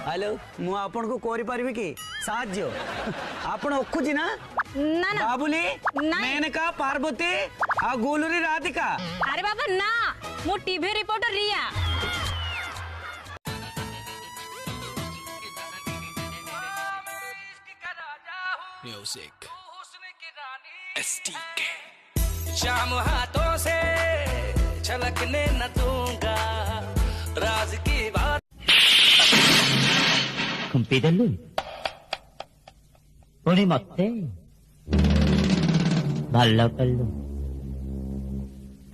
Hello मु आपन को कोरी पारिबे की साहाଯ୍य आपन ओखुजी ना ना ना बाबुली नहीं। मेनका पार्वती आ गोलुरी राधिका। अरे बाबा ना मु टीवी रिपोर्टर रिया। म्यूजिक STK शाम हाथों से छलकने न दूंगा राज की बात kumpidellu puni matte bhallo kallu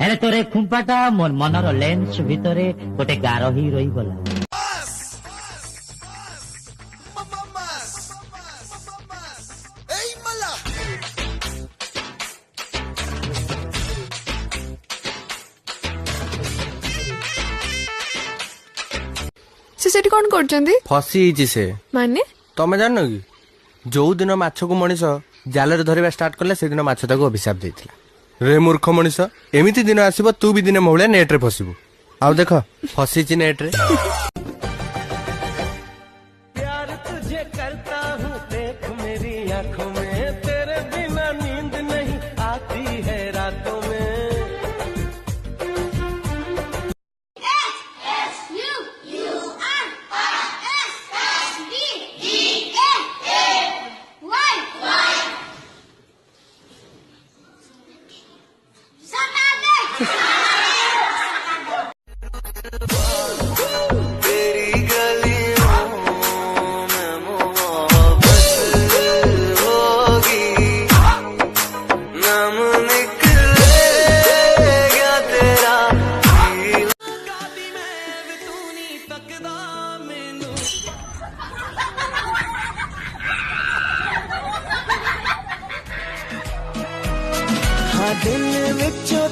hele tore khumpata mon manor lens bhitore gote garo hi roi gala से सेठी कौन करछंदी फसी से माने तमे जान कि जो दिन माछ को मनीष जाल धरवा स्टार्ट कले से दिन माछ ताको अभिशाप देथिला रे मूर्ख मनीष एमिति दिन आसीबो तू भी दिन मोहलिया नेट रे फसिबो आउ देख फसीची नेट रे प्यार तुझे करता हूँ देख मेरी आंखों में तेरे बिना नींद नहीं आती है रातों में दिल विचों